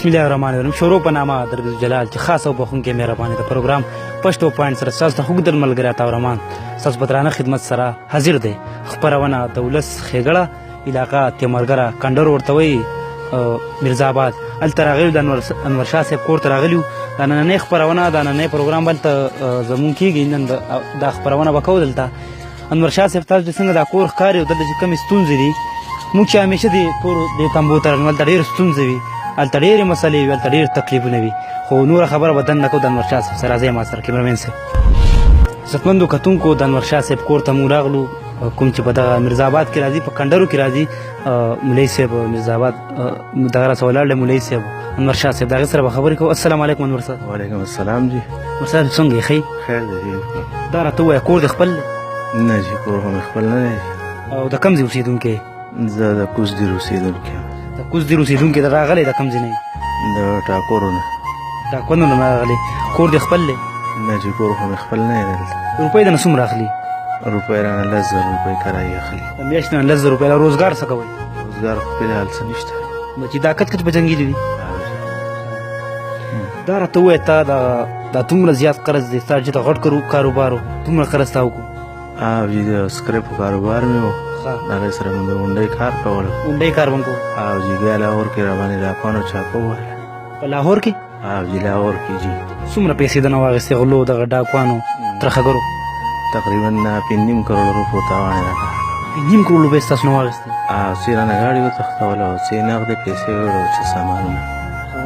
بسم الله الرحمن الرحیم. شروع په نامه در جلال چې خاص او بخښونکی مهرباني د پروګرام پښتو پوینټ سره ستاسو ته اوږد ملګری عطاورحمان ستاسو په درانه خدمت سره حاضر دی. خپرونه د ولس ښېګړه علاقه تیمرګره کنډر ورته وایي میرزا آباد. هلته راغلي د انورشاه صاحب کور ته راغلي. دا نننۍ خپرونه دا نننۍ پروګرام به هلته زموږ کېږي. نن دا خپرونه به کوو دلته. انورشاه صاحب تاسو چې څنګه دا کور ښکاري او دلته چې کومې ستونزې دي موږ چې همیشه د کور د تمبو ته راغلو هلته ډېرې ستونزې وي، هلته ډېرې مسلې وي، هلته ډېر تکلیفونه وي، خو نوره خبره به دننه کوو د انورشاه صاحب سره. راځئ ما سره کیمرمین صاحب. عزتمندو کتونکو د انورشاه صاحب کور ته موږ راغلو کوم چې په دغه میرزا آباد کې راځي، په کنډرو کې راځي. مولوي صاحب میرزا آباد دغه راسه ولاړ دی مولوي صاحب انورشاه صاحب، د هغې سره به خبرې کوو. السلام علیکم انور صاحب. وعلیکم السلام جی. انور صاحب څنګه یې؟ ښه خیر دی. دا راته ووایه کور دې خپل دی؟ نه جی کور خو مې خپل نه دی. او د کوم ځای اوسېدونکی یې؟ زه د کوزدیر اوسېدونکی یم. د کوزدیر اوسېدونکی د راغلی د کوم ځای نه یې؟ د ټاکورو نه. ټاکنو نه راغلی. کور دې خپل دی؟ نه جی کور خو مې خپل نه دی دلته. روپۍ دنه څومره اخلي؟ روپۍ رانه 10,000 روپۍ کرایه اخلي. د میاشتې نه 10,000 روپۍ. روزګار څه کوئ؟ روزګار خو فلحال څه نشته. چې دا کټ کټ په جنګېلي دي. دا راته ووایه تا دا دومره زیات قرض دی ستا چې د غټ کاروبار و دومره قرض تا وکړو؟ او جی د سکریپو کاروبار مې و، د هغې سره مې د غونډۍ کار کولو. غونډۍ کار به م کوو؟ او جی بیا لاهور کې راباندې ډاکوانو چاپه ووهله. په لاهور کې؟ او جی لاهور کې جی. څومره پیسې دنه واخېستې غلو دغه ډاکوانو ترخګرو؟ تقریبا 5.5 کروڑ روپو تاوان یې راکړه. 5.5 کروڑ روپۍ ستاسو نه واخېستې؟ او څه رانه ګاډي وتښتوله او څه نغدې پیسې وړو چې سامانونه.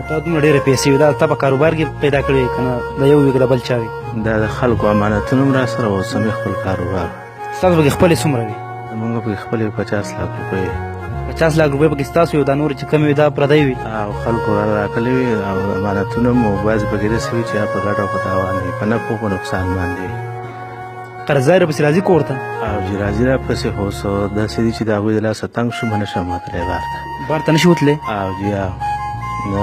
تا دومره ډېرې پیسې وي، دا تا په کاروبار کې پیدا کړې وي که نه د یو وي که د بل چا وي؟ دا د خلکو امانتونه هم را سره اوس مې خپل کاروبار. ستاسو پکې خپلې څومره وي؟ زمونږ پکې خپلې 50 لاک روپۍ. 50 لاک روپۍ پکې ستاسو وي، دا نورې چې کمې وي دا پردی وي؟ او خلکو را راکړلې وي او امانتونه هم بعضې پکې داسې وي چې په ګټه او په تاوان وي، په نفع او په نقصان باندې وي. قرضدار پسې راځي کور ته؟ او جي راځي را پسې، خو څه داسې دي چې د هغوی د لاسه تنګ شو نه شم وتلی بار ته. بار ته نه شي وتلی؟ او جي نو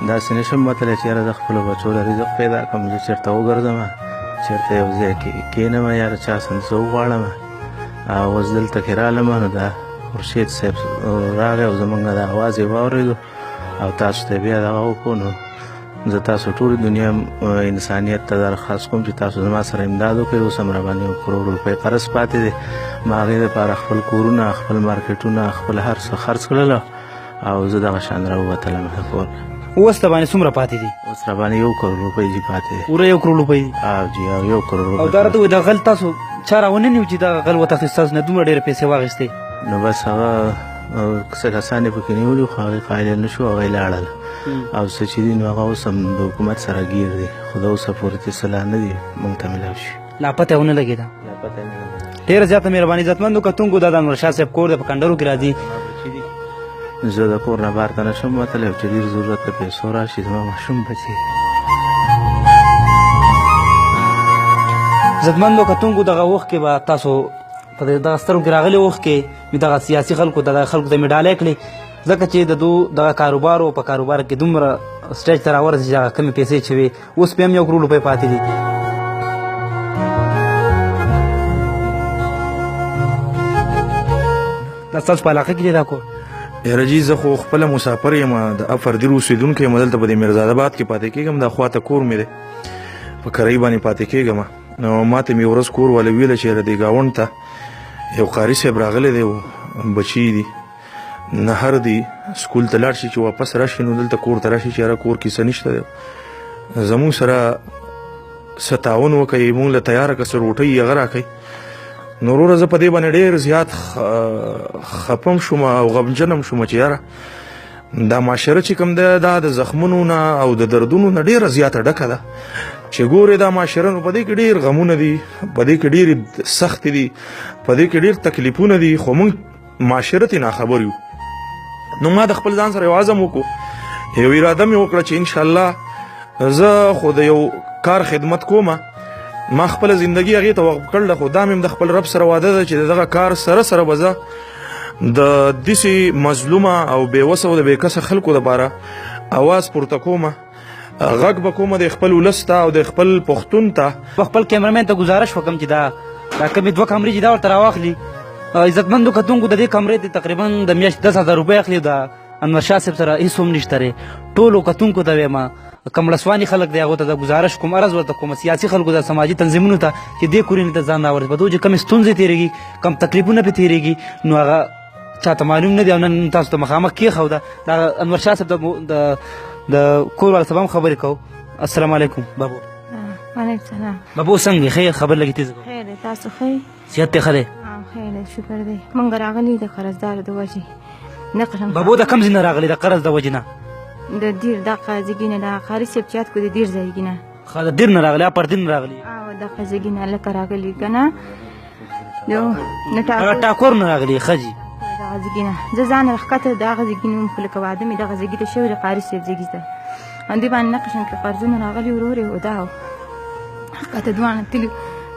داسې نه شم وتلی چې یاره د خپلو بچو له رزق پیدا کړم، زه چېرته وګرځم، چېرته یو ځای کې کښېنم یا د چا څه څه وغواړم. او اوس دلته کې رالم نو دا خورشید صاحب راغی او زمونږ د اواز یې واورېدو او تاسو ته بیا دغه وکړو. نو زه تاسو ټولې دنیا انسانیت ته درخواست کوم چې تاسو زما سره امداد وکړئ. اوس هم راباندې 1 کروڑ روپۍ قرض پاتې دی. ما هغې دپاره خپل کورونه، خپل مارکیټونه، خپل هر څه خرڅ کړله او زه دغه شان راووتلم د کور. اوس ته باندې څومره پاتې دي؟ اوس راباندې 1 کروڑ روپۍ جي پاتې دی. پوره 1 کروڑ روپۍ دي؟ او جي 1 کروڑ روپۍ. او دا راته وایي دا غل تاسو چا راونه نیو چې دغه غل وتښتېد ستاسو نه دومره ډېرې پیسې واخېستې؟ نو بس هغه څه کسان یې پکې نیولي خو هغې قایل نه شو، هغه یې لاړل. او څه چې دي نو هغه اوس هم د حکومت سره ګیر دی، خو د اوسه پورې څه لا نه دي موږ ته میلاو شي. لا پته یې ونه لګېده؟ لا پته یې نه لګېده. ډېره زیاته مهرباني. عزتمندو کتونکو دا د انورشاه صاحب کور دی، په کنډرو کې راځي. زه د کور نه بار ته نه شم وتلی او چې ډېر ضرورت د پیسو راشي زما ماشوم بچي. عزتمندو کتونکو دغه وخت کې به تاسو په دغه سترګو کې راغلي وخت کې دغه سیاسي خلکو دغه خلکو ته مې ډالۍ کړې، ځکه چې د دو دغه کاروبار و په کاروبار کې دومره سټیج ته راورسېد چې هغه کمې پیسې چې وې اوس بیا هم 1 کروڑ روپۍ پاتې دي. دا ستاسو په علاقه کې دی دا کور؟ یاره جي زه خو خپله مسافر یم، د افردیر اوسېدونکی یم، دلته په دې میرزا آباد کې پاتې کېږم. دا خواته کور مې دی، په کرایي باندې پاتې کېږم. نو ما ته مې ورځ کور والا ویله چې یاره دې ګاونډ ته یو قاري صاحب راغلی دی، بچي دي نهر دی، سکول ته لاړ شي چې واپس راشي نو دلته کور ته راشي چې یاره کور کې څه نشته دی، زمونږ سره څه تعاون وکړئ، مونږ له تیاره که څه روټۍ هغه راکئ. نو وروره زه په دې باندې ډېر زیات خپم شوم او غمجن هم شوم چې یاره دا معاشره چې کوم دی دا د زخمونو نه او د دردونو نه ډېره زیاته ډکه ده. چې ګورې دا معاشره نو په دې کې ډېر غمونه دي، په دې کې ډېرې سختې دي، په دې کې ډېر تکلیفونه دي، خو موږ معاشره ترې ناخبر یو. نو ما د خپل ځان سره یو عزم وکړو، یو اراده مې وکړه چې انشاءالله زه خو د یو کار خدمت کومه، ما خپله زندګي هغې ته وقف کړله، خو دا مې د خپل رب سره واده ده چې د دغه کار سره سره به زه د داسې مظلومه او بېوسه او د بېکسه خلکو دپاره اواز پورته کومه، غږ به کومه د خپل ولس ته او د خپل پښتون ته. خپل کیمرمین ته گزارش وکړم چې دا کمې 2 کمرې چې دا ورته راواخلي. عزتمندو کتونکو د دې کمرې ته تقریبا د میاشتې 10,000 روپۍ اخلي. دا انور شاه صاحب سره هیڅ هم نشته دی. ټولو کتونکو ته وایم کمړسواني خلک دی هغو ته د ګزارش کوم عرض ورته کوم سیاسي خلکو ته سماجي تنظیمونو ته چې دې کورنۍ ته ځان راورسوي په دغو چې کمې ستونزې تېرېږي کم تکلیفونه پرې تېرېږي نو هغه چاته معلوم نه دی او نن تاسو ته مخامخ کېښوده د انور شاه صاحب د کور والا صاحب هم خبرې کوو. السلام علیکم بابو. وعلیکم السلام. بابو څنګه ښه خبر لږ تیز کوو. خیر دی تاسو ښه صحت دې ښه دی؟ خیر دی شکر دی. موږ راغلي د قرضدارو د وجې نه قسم بابو د کوم ځای نه راغلي د قرض د وجې نه؟ د دیر د قاضیګي نه د قاري صاحب چات کو د دیر ځایګي نه ښه د دیر نه راغلي پر دیر نه راغلي او د قاضیګي نه لکه راغلي که نه هغه ټاکور نه راغلي ښه جي د غزګي نه زه ځان راښکته د هغه ځایګي نه خو لکه واده مې دغه ځایګي ته شوی د قاري صاحب ځایګي ته همدې باندې نه قشم کې قرضونه راغلي ورور یې دا و ښکته دواړه تلي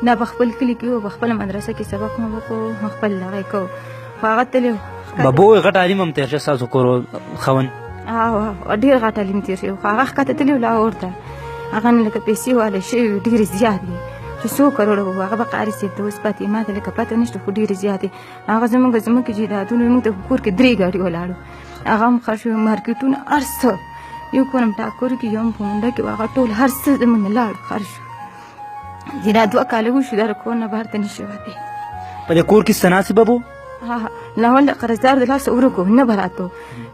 دا په خپل کلي کې و په خپله مدرسه کې سبق مو وکړو خپل هغه یې کوو خو هغه تللی بابو غټ تعلیم هم تېر شه ستاسو کور خون ډېر غټ تعلیم تېر شوی خو هغه ښکته تللی و لاهور ته هغه نه لکه پیسې والی شوي ډېرې زیات دي چې څو کروړه وو هغه به قاري صاحب ته اوس پاتې ما ته لکه پته نشته خو ډېرې زیاتې هغه زموږ ځمکې جایدادونه موږ ته په کور کې 3 ګاډي ولاړو هغه هم خر شوي مارکېټونه هر څه یو کور هم ټاکور کې یو هم په منډه کې هغه ټول هر څه زموږ نه لاړو خر شو چې دا 2 کاله وشو دا د کور نه بهر ته نشي وتی په دې کور کې ستناسي بابو لاول د قرضدار د لاسه ورکو نه به راتلو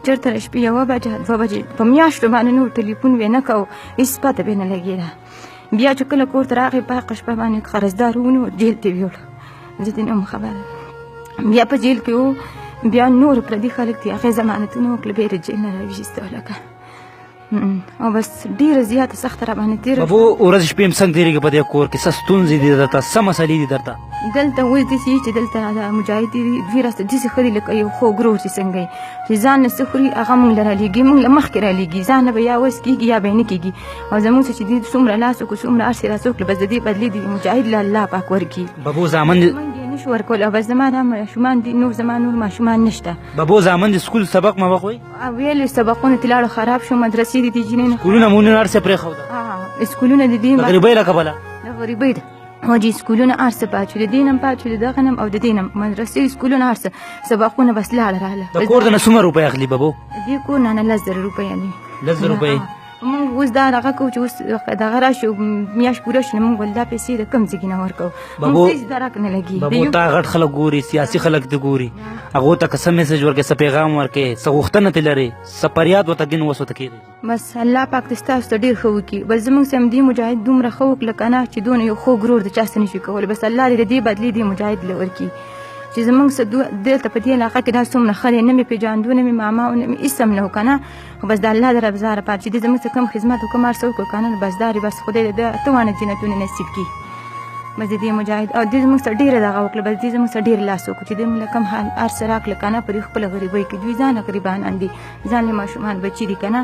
چېرته د شپې 1 بجه 2 بجې په میاشتو باندې نور ټلیفون وې نه کوو هېڅ پته به نه لګېده بیا چې کله کور ته راغی په هغه شپه باندې قرضدار ونیو جیل ته یوړو زه دې نه وم خبره بیا په جیل کې و بیا نور پردي خلک دي هغې ضمانتونه وکړه بیا یې د جیل نه راویستو لکه او بس ډېره زیاته سخته را باندې تېره بابو ورځ شپې هم څنګه تېرېږي په دې کور کې څه ستونزې دي درته څه مسلې دي درته دلته اوس داسې چې دلته د مجاهد دي دوی راسته داسې ښه دي لکه یو خوږ روغ چې څنګه یې چې ځان نه څه خوري هغه موږ له رالېږي موږ له مخکې رالېږي ځان نه به یا وس کېږي یا به یې نه کېږي او زموږ څه چې دوی څومره لاس وکړو څومره هر څه راڅه وکړو بس د دې بدلې دي مجاهد له الله پاک ورکړي بابو زامن نشو ورکول او بس زما دا ماشومان دي نور زما نور ماشومان نشته بابو زامن د سکول سبق ما وخوي ویل سبقونه تلاړو خراب شو مدرسې دي دي جنین سکولونه مونږ نه ارسه پرې خو سکولونه د دې غریبۍ لا کبله د غریبۍ ده وجي سکولونه ارسه پات شو د دینم پات شو دغه نم او د دینم مدرسې سکولونه ارسه سبقونه بس لاړه رااله د کور د څومره روپۍ اخلي بابو دې کور نه 10,000 روپۍ اخلي 10,000 روپۍ موږ اوس دا دغه کوو چې اوس دغه راشي میاشت پوره شي موږ ول دا پیسې د کم ځای نه ورکوو بابو هېڅ درک نه لګي بابو تا غټ خلک ګوري سیاسي خلک دې ګوري هغو ته که څه میسج ورکړې څه پیغام ورکړې څه غوښتنه ترې لرې څه فریاد ورته دین اوس ورته کېږي بس الله پاک دې ستاسو ته ډېر ښه وکړي بس زموږ سم دې مجاهد دومره ښه وکړه که نه چې دونه یو خوږ ورور د چا څه نشي کولی بس الله دې د دې بدلې دې مجاهد له ورکړي چې زموږ څه دلته په دې علاقه کې دا څومره ښه دی نه مې پېژاندو نه مې ماما او نه مې هېڅ هم نه و که نه خو بس د الله د رب زاره پات چې دې زموږ څه کم خدمت وکړم هر څه وکړو که نه بس دا بس خدای دې د توانه جنتونه نصیب کړي بس دې مجاهد او دې زموږ سره ډېره دغه وکړه بس دې زموږ سره ډېر لاس وکړو چې دې موږ له کم حال هر څه راکړه که نه پر خپله غریبۍ کې دوی ځانه غریبانان دي ځان له ماشومان بچي دي که نه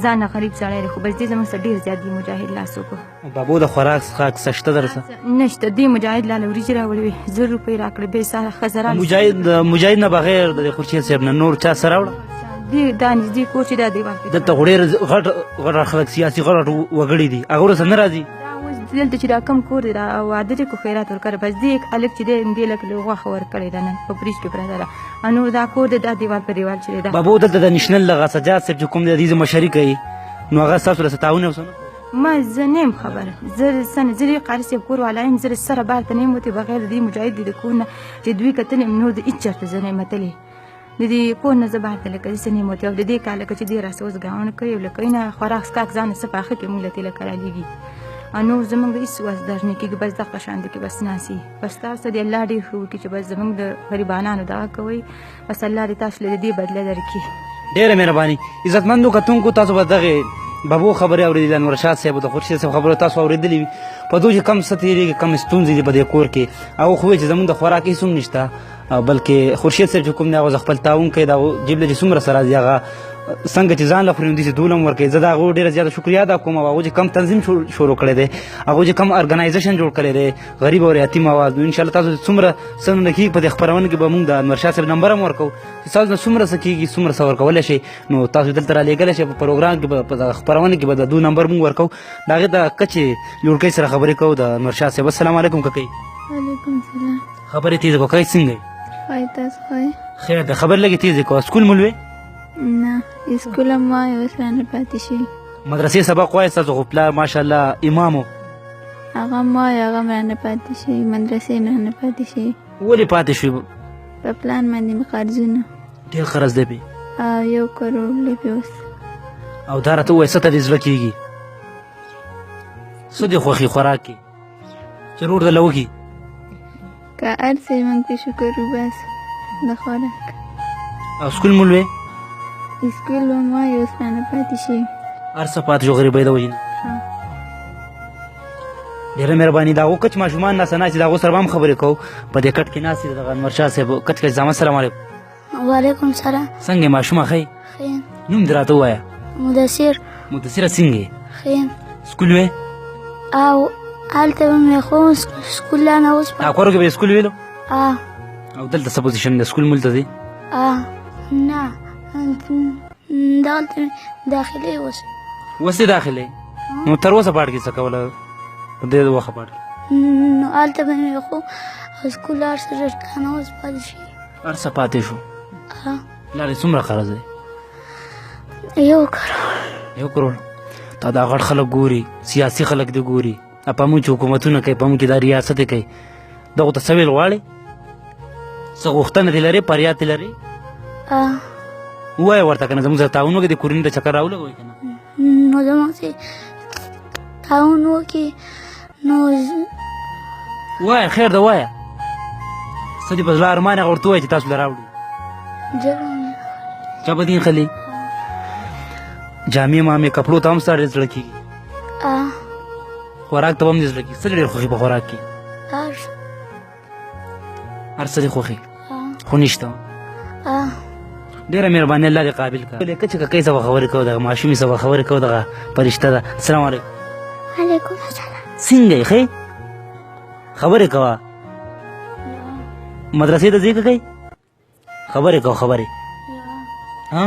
ځانه غریب سړی دی خو بس دې زموږ سره ډېر زیات دي مجاهد لاس وکړو بابو د خوراک څښاک څه شته درسه نشته دې مجاهد لاله وریجې راوړې وې 1,000 روپۍ راکړې بې ساره ښځه مجاهد نه بغیر د خورشید صاحب نه نور چا څه راوړه دې دا نږدې کور چې دا دیوال کې دلته خو ډېر غټ خلک سیاسي غټ وګړي دي هغه ورسره نه راځي دلته چې دا کم کور دی دا واده دی کو خیرات ورکړه بس دې هلک چې دی دې لږ غوښه ورکړې ده نن په فریج کې پرته ده نور دا کور دی دا دیوال په دیوال چې دی بابو دلته د نیشنل دغه سجاد صاحب چې کوم دی د دې مشري کوي نو هغه ستاسو له څه تعاون او څه ما زه نه یم خبره زه دې قاري صاحب کور والا یم زه سره بار ته نه یم وتې بغیر د دې مجاهد دي د کور نه چې دوی کتل یم نور د هېڅ چېرته زه نه یم وتلې د دې کور نه زه بهر ته لکه داسې نه یم وتې او د دې کار لکه چې دې راسه اوس ګاونه کوي او لکه نه خوراک څښاک ځان څه پاخه کې مونږ له تېله کرالیږي او نور زموږ د هېڅ وسدر نه کېږي بس دغه شان دی کې بس ناسي بس تاسو دې الله ډېر ښه وکړي چې بس زموږ د غریبانانو دغه کوئ بس الله دې تاسو له دې بدله درکړي ډېره مهرباني عزتمندو کتونکو تاسو به دغې بابو خبرې اورېدلې انور شاه صاحب او د خورشید صاحب خبرې تاسو اورېدلې وي په دوی چې کم څه تېرېږي کم ستونزې دي په دې کور کې هغه خو وایي چې زموږ د خوراک هېڅ هم نشته بلکې خورشید صاحب چې کوم دی هغه خپل تعاون کوي دا جیب له چې څومره سره راځي هغه څنګه چې ځان له خوري نو داسې دول هم ورکوي زه د هغو ډېره زیاته شکریا ادا کوم او هغو چې کم تنظیم شروع کړی دی هغو چې کم ارګنایزیشن جوړ کړی دی غریب او یتیم آواز نو انشاءالله تاسو څومره څه نه کېږي په دې خپرونه کې به موږ د انور شاه صاحب نمبر هم ورکوو چې تاسو نه څومره څه کېږي څومره څه ورکولی شئ نو تاسو دلته رالېږلی شئ په پروګرام کې به په خپرونه کې به د دو نمبر موږ ورکوو د هغې د کچې لوړکۍ سره خبرې کوو د انور شاه صاحب السلام علیکم ککۍ وعلیکم السلام خبرې تیزه کړه ککۍ څنګه یې ښه تاسو ښه خیر ده خبر لږې تیزې کوه سکول مو لوې نه اسکول هم وایي اوس رانه پاتې شي مدرسې سبق وایي ستاسو خو پلار ماشاءالله امام و هغه هم وایي هغه هم رانه پاتې شي مدرسې هم رانه پاتې شي ولې پاتې شوي په پلان باندې مې قرضونه ډېر قرض دی پې 1 کروڑ لږ اوس او دا راته ووایه څه ته دې زړه کېږي څه دې خوښي خوراک کې چې روډ درله وکړي که هر څه یې موږ پې شکر وباسو د خوراک او سکول مو لوی اسکول هم وایي اوس رانه پاتې شي هر څه پاتې شو غریبۍ د وجې نه ډېره مهرباني د هغو کچ ماشومان ناسته ناست دي د هغو سره به هم خبرې کوو په دې کټ کې ناست دي دغه انورشاه صاحب کچ کچ زامن السلام علیکم وعلیکم سلام څنګه یې ماشومه ښه خیم نوم دې راته ووایه مدثر مدثره څنګه یې خیم سکول وې او هلته به مې خو سکول لا نه اوس کورو کې به یې سکول ویلو اه او دلته څه پوزیشن دی سکول ملته دی نه دلته داخلي اوس اوس دې داخلې نو تر اوسه پاټ کې څه کوله په دې وخه پاټ نو هلته به مې خو سکول هر څه ډېر نه اوس پاتې شي هر څه پاتې شو لارې څومره قرض دی 1 کروڑ 1 کروڑ تا دا غټ خلک ګوري سیاسي خلک دې ګوري په موږ چې حکومتونه کوي په موږ کې دا ریاست کوي دغو ته څه ویل غواړې څه غوښتنه دې لرې فریاد دې لرې ووایه ورته که نه زموږ سره تعاون وکړي د کورنۍ ته چکر راولګوئ که نه نو زموږ سره تعاون وکړي نو ووایه خیر ده ووایه څه دې په زړه ارمان هغه ورته ووایه چې تاسو له راوړو چا به دین خلي جامې مامې کپړو ته هم ستا ډېر زړه کېږي خوراک ته به هم دې زړه کېږي څه ډېر خوښي په خوراک کې هر څه دې خوښي خو نشته ډېره مهرباني الله دې قابل کړه که چې ککۍ سره به خبرې کوو دغه ماشومې سره به خبرې کوو دغه فرشته ده السلام علیکم وعلیکم السلام څنګه یې ښې خبرې کوه مدرسې ته ځې ککۍ خبرې کوه خبرې ها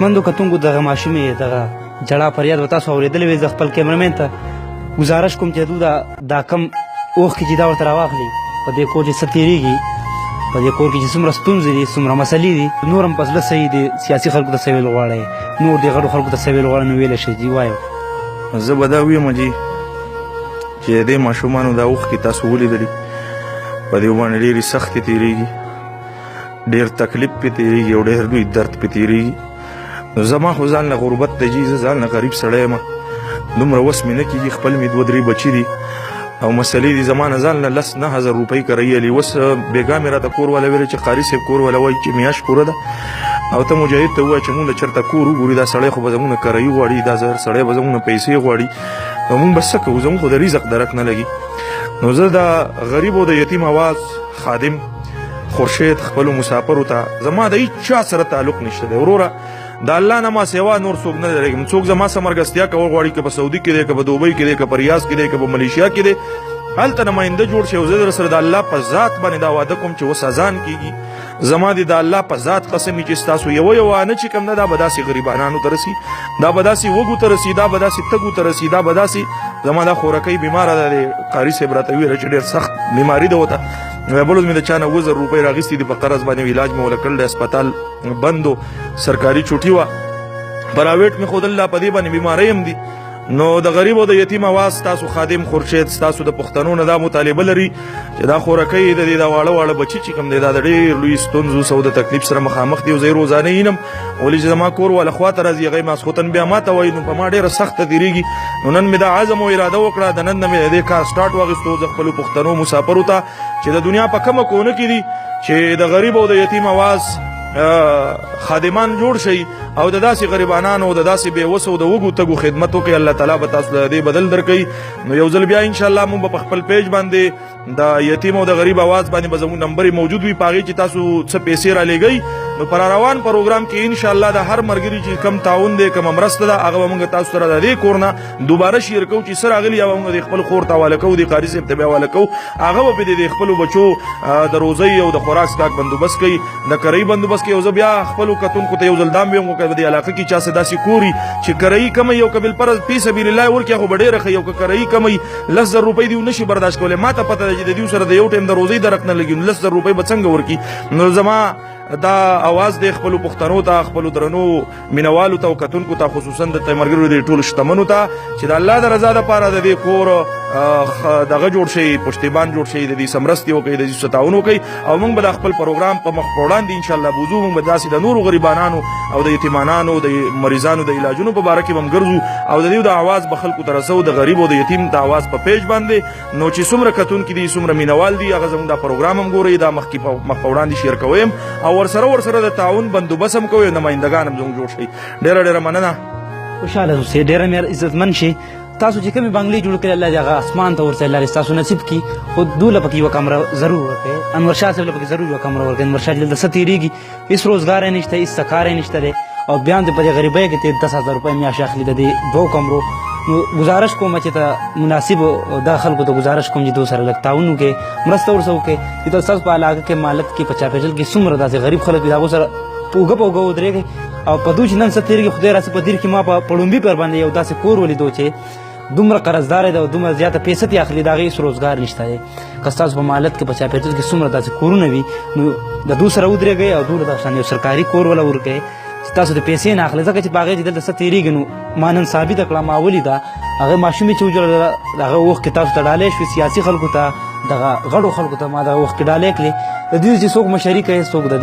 عزتمندو کتونکو دغه ماشومې دغه جړا فریاد به تاسو اورېدلی وي زه خپل کیمرمین ته ګزارش کوم چې دا کم اوښکې چې دا ورته راواخلي په دې کور چې څه تېرېږي په دې کور کې چې څومره ستونزې دي څومره مسلې دي نور هم په زړه صحیح دي سیاسي خلکو ته څه ویل غواړئ نور دې غټو خلکو ته څه ویل غواړئ نو ویلی شئ جي وایو زه به دا ویم جي چې دې ماشومانو دا اوښکې تاسو ولیدلي په دې باندې ډېرې سختې تېرېږي ډېر تکلیف پې تېرېږي او ډېر لوی درد پې تېرېږي نو زما خو ځان نه غربت دی جي زه ځان نه غریب سړی یم دومره وس مې نه کېږي خپل مې 2-3 بچي دي او مسلې دي زما نه ځان له 10,000 روپۍ کرایي اوس بېګا مې راته کور والا ویلې چې قاري صاحب کور والا وایي چې میاشت پوره ده او ته مجاهد ته ووایه چې مونږ له چېرته کور وګوري دا سړی خو به زمونږ نه کرایي غواړي دا سړی به زمونږ نه پیسې غواړي نو مونږ به څه کوو زمونږ خو د رزق درک نه لګي نو زه د غریب او د یتیم اواز خادم خورشید خپلو مسافرو ته زما د هېچا سره تعلق نشته دی وروره د الله نه ما سوا نور څوک نه لرم څوک زما سره مرګستیا کول غواړي که په سعودي کې دی که په دوبۍ کې دی که په ریاض کې دی که په ملیشیا کې دی هلته نماینده جوړ شي او زه در سره د الله په ذات باندې دا واده کوم چې اوس اذان کېږي زما د الله په ذات قسم چې ستاسو یو آنه چې کوم نه دا به داسې غریبانانو ته رسي دا به داسې وږو ته رسي دا به داسې تږو ته رسي دا به داسې زما دا خورکۍ بیماره ده د قاري صاحب راته ویله چې ډېر سخت بیماري ده ورته بل اوس مې د چا نه 2,000 روپۍ راغېستې دي په قرض باندې علاج مې وله کړل د اسپتال بند و سرکاري چوټي وه پرایویټ مې ښودل لا په دې باندې بیمارۍ هم دي نو د غریب او د یتیم आवाज تاسو خادم خورشید تاسو د پښتنو نه دا مطالبه لري چې دا خورکۍ د دې دا واړه بچي چې کوم دی دا د ډېر لوی ستونزو سو د تکلیف سره مخامخ دی او زه روزانه ینم ولې چې زما کور والا خواته راځي هغه ماسخوتن بیا ماته وایي نو په ما ډېره سخته تېرېږي نو نن مې دا عزم او اراده وکړه د نن نه مې د دې کار سټارټ واخیستو د خپلو پښتنو مسافرو ته چې د دنیا په کومه کونه کې دي چې د غریب او د یتیم आवाज خادمان جوړ شي او د داسې غریبانانو او د داسې بې وسو د وګو تګو خدمت وکړي الله تعالی به تاسو له دې بدل درکړي نو یو ځل بیا ان شاء الله موږ په خپل پیج باندې د یتیم او د غریب आवाज باندې به زموږ نمبر موجود وي پاغي چې تاسو څه پیسې را لګي نو پر روان پروګرام کې ان شاء الله د هر مرګري چې کم تعاون دی کم مرسته ده هغه موږ تاسو سره د دې کورنه دوباره شیر کوو چې سره غلي او موږ د خپل خور ته حواله کوو د قاری صاحب ته حواله کوو هغه به د خپل بچو د روزي او د خوراک سکاک بندوبست کوي د کرای بندوبست کوي او بیا خپل کتونکو ته یو ځل دام ویم کوي د علاقې کې چا څه داسې کوري چې کرای کم یو قبل پر فی سبیل الله ورکه خو ډېر خو یو کرای کم 10000 روپۍ دی نشي برداشت کولای ماته پته ده چې د دې سره د یو ټیم د روزي درک نه لګي 10000 روپۍ به څنګه ورکی نو زما دا आवाज د خپل پښتنو ته خپل درنو مینوالو ته او کتونکو ته خصوصا د تیمرګرو د ټول شتمنو ته چې د الله د رضا لپاره د دې کور دغه جوړ شي پښتیبان جوړ شي د دې سمرستي وکړي د دې ستاونو کوي او موږ به خپل پروګرام په مخ وړاندې ان شاء الله بوزو موږ به داسې د نورو غریبانو او د یتیمانانو د مریضانو د علاجونو په اړه کې هم ګرځو او د دې د आवाज به خلکو ته رسو د غریب او د یتیم د आवाज په پیج باندې نو چې څومره کتونکو دي څومره مینوال دي هغه زموږ د پروګرام هم ګوري دا مخ وړاندې شیر کوم او ورسره د تعاون بندوبست هم کوي نمائندگان هم زموږ جوړ شي ډېره مننه خوشاله اوسئ ډېره مې عزتمن شي تاسو چې کومې بنګلې جوړ کړې الله دې هغه اسمان ته ورته الله تاسو نصیب کړي خو دوله پکې یوه کمره ضرور ورکړئ انور شاه صاحب له پکې ضرور یوه کمره ورکړئ انور شاه دلته څه تېرېږي هېڅ روزګار یې نشته هېڅ څه کار یې نشته دی او بیا هم د په دې غریبۍ کې ته 10000 روپۍ میاشت اخلي د دې دوو کمرو نو گزارش کوم چې ته مناسب دا خلکو ته گزارش کوم چې دو سره لږ تعاون وکړي مرسته ورسره وکړي چې تاسو په علاقه کې مالت کې په چاپېژل کې څومره داسې غریب خلک دي هغو سره پوګه ودرېږئ او په دوی چې نن څه تېرېږي خدای راسي په دیر کې ما په پړومبي پر باندې یو داسې کور ولیدو چې دومره قرضدار دی او دومره زیاته پیسې یې اخلي د هغې هېڅ روزګار نشته دی که ستاسو په مالت کې په چاپېژل کې څومره داسې کورونه وي نو د دوی سره ودرېږئ او دوی له شان یو سرکاري کور وله ورکړئ چې تاسو د پیسې نه اخلئ ځکه چې په هغې چې دلته څه تېرېږي نو ما نن ثابته کړه ما ولیده هغه ماشومې چې وجوړله د هغه وخت کې تاسو ته ډالۍ شوې سیاسي خلکو ته دغه غړو خلکو ته ما دغه وخت کې ډالۍ کړې د دې چې څوک مشري کوي څوک د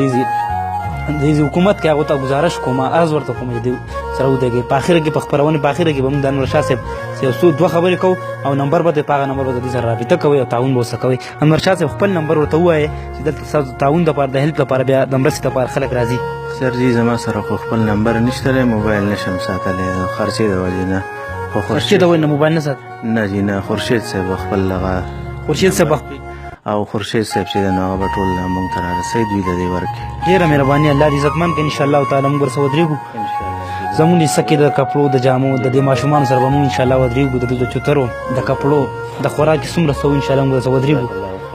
دې حکومت کې هغو ته گزارش کوم عرض ورته کوم چې دوی سره ودرېږئ په اخره کې په خپرونې په اخره کې به موږ د انور شاه صاحب یو څو دوه خبرې کوو او نمبر به په هغه نمبر به د دې سره رابطه کوئ او تعاون به ورسره کوئ انور شاه صاحب خپل نمبر ورته ووایئ چې دلته ستاسو تعاون دپاره د هیلپ لپاره بیا د مرستې لپاره خلک راځي سر جی زما سره خو خپل نمبر نشته دی موبایل نشم ساتلی خرچې د وجې نه خو خرچې د وجې نه موبایل نه سات نه جی نه خورشید صاحب خپل هغه خورشید صاحب او خورشید صاحب چې دی نو هغه به ټول موږ ته رارسوي دوی له دې ورکړي ډېره مهرباني الله دې عزتمند کړي انشاءالله تعالی موږ ورسره ودرېږو زموږ د سکې د کپړو د جامو د دې ماشومانو سره به موږ انشاءالله ودرېږو د دوی د چوترو د کپړو د خوراک څومره څه انشاءالله موږ ورسره ودرېږو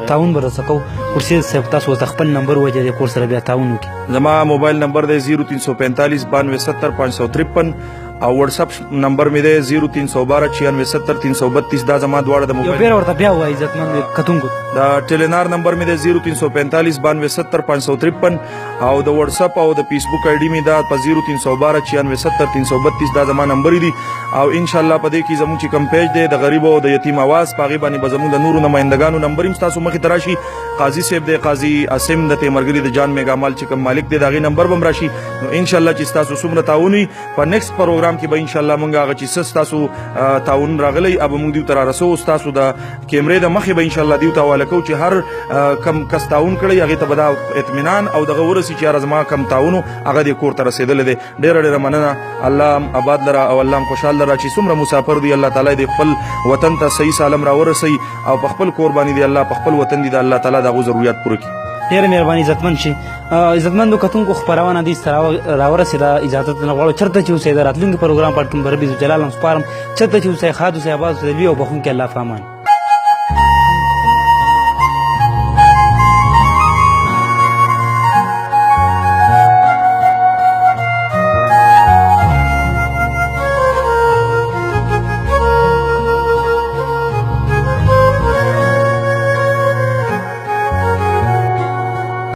تعاون به ورسره کوو خورشید صاحب تاسو ورته خپل نمبر ووایئ چې د کور سره بیا تعاون وکړي زما موبایل نمبر دی 0345 9270 553 او واتساپ نمبر مې دی 0312 9670 332 دا زما دواړه د یو موبایل بیر ورته بیا ووایئ عزتمند کتونکو دا ټیلینار نمبر مې دی 0345 9270 553 او د واتساپ او د فیسبوک آی ډي مې دا په 0312 9670 332 دا زما نمبر دي او ان شاء الله په دې کې زموږ چې کوم پیج دی د غریب او د یتیم आवाज په هغې باندې به زموږ د نورو نمایندګانو نمبر هم ستاسو مخې ته راشي قاضي صاحب دی قاضي عاصم د تیمرګري د جان میګا مال چې کوم مالک دی د هغې نمبر به هم راشي نو ان شاء الله چې ستاسو څومره تعاون وي په نیکسټ پروګرام کې به ان شاء الله مونږ هغه چې څه ستاسو تعاون راغلی به مونږ دوی ته رارسو ستاسو د کیمرې د مخې به ان شاء الله دوی ته حواله کوو چې هر کم کس تعاون کړی هغې ته به دا اطمینان او دغه ورسي چې یاره زما کم تعاون هغه دې کور ته رسېدلی دی ډېره مننه الله هم آباد لره او الله هم خوشحال لره چې څومره مسافر دي الله تعالی دې خپل وطن ته صحیح سالم راورسوي او په خپل کور باندې دې الله په خپل وطن دې د الله تعالی د هغو ضرورت پوره کړي ډېره مهرباني عزتمند شي عزتمندو کتونکو خپرونه دې سره راورسېده اجازه نه غواړو چېرته چې اوسئ د راتلونکي پروګرام په ټوم بربي جلال هم سپارم چېرته چې اوسئ ښاد اوسئ آباد اوسئ د لوی او بخونکي الله په امان